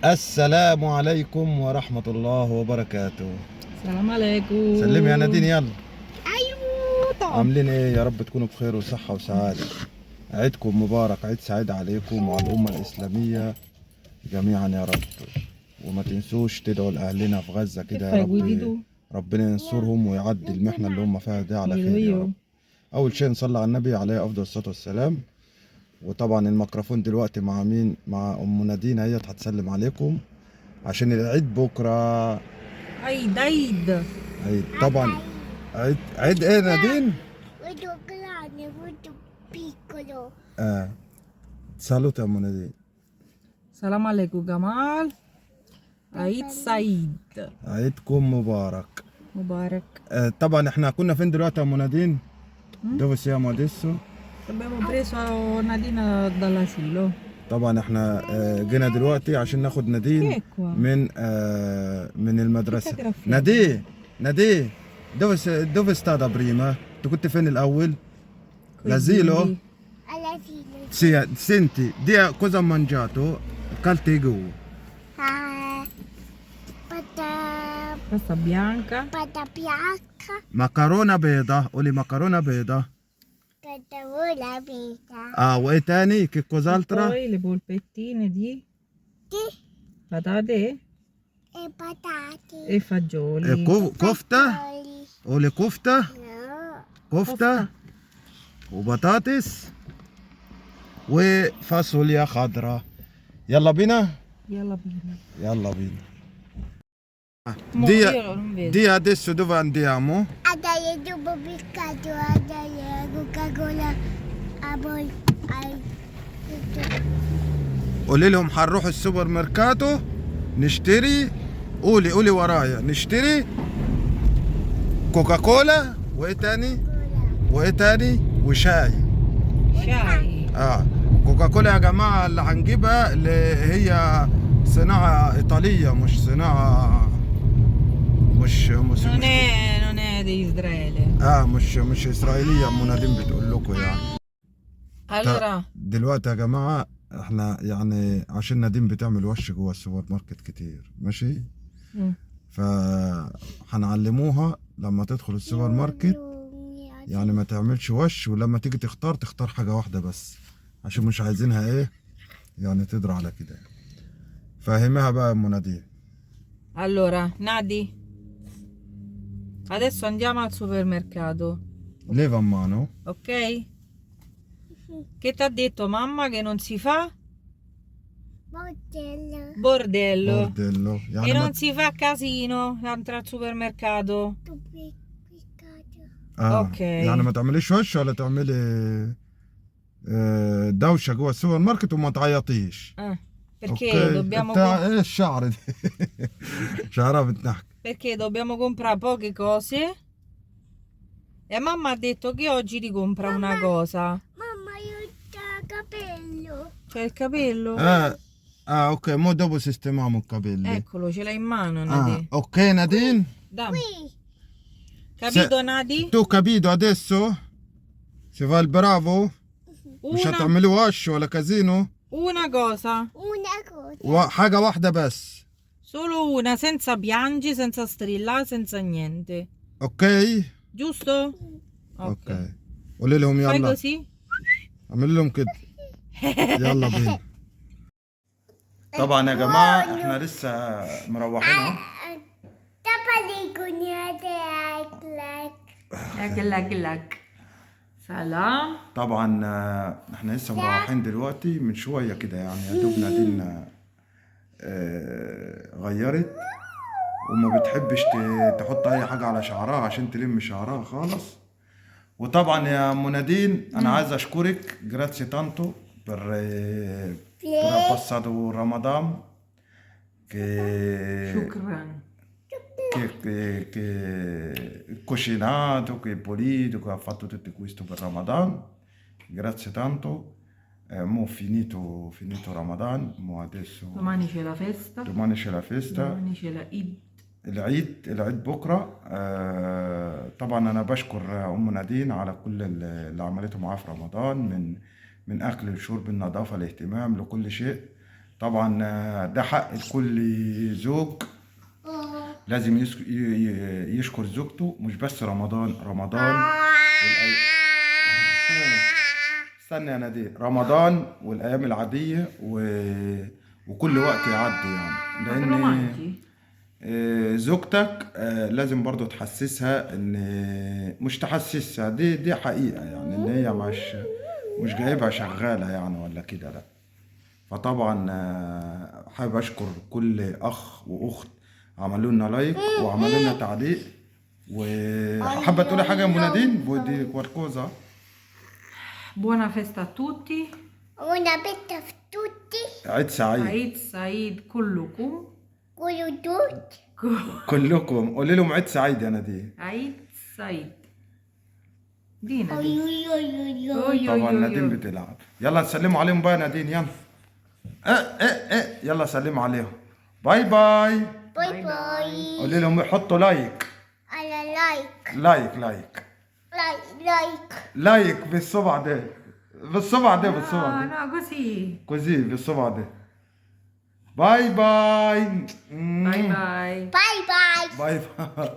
السلام عليكم ورحمة الله وبركاته. السلام عليكم. سلمي يا نادين يلا. ايوه طبعا. عاملين ايه؟ يا رب تكونوا بخير وصحة وسعادة. عيدكم مبارك، عيد سعيد عليكم وعلى الأمة الإسلامية جميعا يا رب. وما تنسوش تدعوا لأهلنا في غزة كده يا رب، ربنا ينصرهم ويعدي المحنة اللي هم فيها دي على خير يا رب. أول شيء نصلي على النبي عليه أفضل الصلاة والسلام. وطبعا الميكروفون دلوقتي مع مين؟ مع أم نادين، هي هتسلم عليكم عشان العيد بكرة. عيد عيد عيد طبعا. عيد ايه نادين؟ سالوت يا ام نادين. السلام عليكم جمال. عيد سعيد. عيدكم مبارك. مبارك. طبعا احنا كنا فين دلوقتي يا ام نادين؟ Dove siamo adesso؟ Abbiamo preso Nadina dall'asilo. طبعا احنا جينا دلوقتي عشان ناخد نادين من المدرسة. نادين dove stata prima؟ انت كنت فين الأول؟ l'asilo؟ Sì, senti, di cosa ha mangiato? Caltego. Pasta bianca. Pata bianca. مكرونة بيضة، قولي مكرونة بيضة. Patagola vita. وايه تاني؟ che E cos'altro؟ poi le polpettine di Di patate e patate. e fagioli. كفتة؟ Fagioli. قولي كفتة. No. كفتة وبطاطس وفاصوليا خضراء. يلا بينا. يلا بينا. يلا بينا. Io non vedo. دي adesso dove andiamo؟ Adesso dopo piccato, adesso Coca-Cola. A voi. قولي لهم هنروح السوبر ميركاتو نشتري. قولي ورايا، نشتري كوكاكولا وايه تاني؟ وشاي. شاي. كوكاكولا يا جماعة اللي هنجيبها اللي هي صناعة إيطالية، مش صناعة مش Non è di Israele. مش إسرائيلية. أم نادين بتقول لكم يعني. Allora دلوقتي يا جماعة احنا يعني عشان نادين بتعمل وش جوه السوبر ماركت كتير ماشي. فهنعلموها لما تدخل السوبر ماركت يعني ما تعملش وش، ولما تيجي تختار حاجة واحدة بس عشان مش عايزينها ايه يعني تدرى على كده. فهمها بقى يا ام نادين. Allora, Nadi, adesso andiamo al supermercato, Leva a mano. ok? Che ti ha detto mamma che non si fa Bordello. bordello bordello e يعني non si fa casino entra al supermercato. Piccato. اوكي. يعني ما تعمليش وش ولا تعملي دوشة جوه السوبر ماركت وما تعيطيش. Perché أوكي. dobbiamo بتاع ايه الشعر دي؟ شعرها بتنحك. perché dobbiamo comprare poche cose e mamma ha detto che oggi ti compra una cosa. Mamma, io ho il capello. C'è il capello? ok, mo dopo sistemiamo il capello. Eccolo, ce l'hai in mano, Nadi. Ok Nadine. Dammi. Qui. Capito, Nadi? Tu capito adesso? Si fa il bravo? مش Una, هتعملي وش ولا كازينو؟ una cosa. Una cosa. حاجة واحدة بس. Solo una, senza piangi, senza strillare, senza niente. اوكي؟ Giusto? اوكي. قولي لهم Fai يلا. così? اعمل لهم كده. يلا بينا. طبعا يا جماعة احنا لسه مروحين. Tapali cugnate like. Ecco. سلام. طبعا احنا لسه مروحين دلوقتي من شوية كده يعني يا دوب نادين غيرت وما بتحبش تحط اي حاجة على شعرها عشان تلم شعرها خالص. وطبعا يا ام نادين انا عايز اشكرك جراتسي تانتو per passato Ramadan شكرا. che cucinato, che pulito, che ha fatto tutto questo per Ramadan. Grazie tanto. Mo finito Ramadan, mo adesso Domani c'è la festa. domani c'è la festa. Domani c'è la Eid. العيد بكرة. طبعا أنا بشكر أم نادين على كل اللي عملته معاه في رمضان من أكل لشرب النظافة الاهتمام لكل شيء. طبعا ده حق لكل زوج، لازم يشكر زوجته، مش بس رمضان استنى يا نادية، رمضان والأيام العادية وكل وقت يعدي يعني، لأن زوجتك لازم برضو تحسسها ان مش تحسسها، دي حقيقة يعني، ان هي مش جايبها شغالة يعني ولا كده، لا. فطبعا حابب اشكر كل اخ واخت عملوا لنا لايك وعملوا لنا تعليق. وحابة تقولي حاجة يا ام نادين؟ بودي كواركوزا. Buona festa a tutti. Una betta tutti, عيد سعيد. عيد سعيد كلكم. quello tutti. كلكم قولي لهم عيد سعيد يا نادين. عيد سعيد. دينا Oi, دي. oi, oi, oi, oi. أوي طبعا أوي نادين أوي. بتلعب. يلا نسلموا عليهم بقى يا نادين، يلا. يلا سلموا عليهم. باي باي. Bye باي bye. قولي لهم يحطوا لايك. على لايك لايك لايك. لايك بالصبع ده، بالصبع ده، بالصبع Ah, ده، no, così. كوزي بالصبع ده. باي باي. Bye bye. باي باي. باي باي.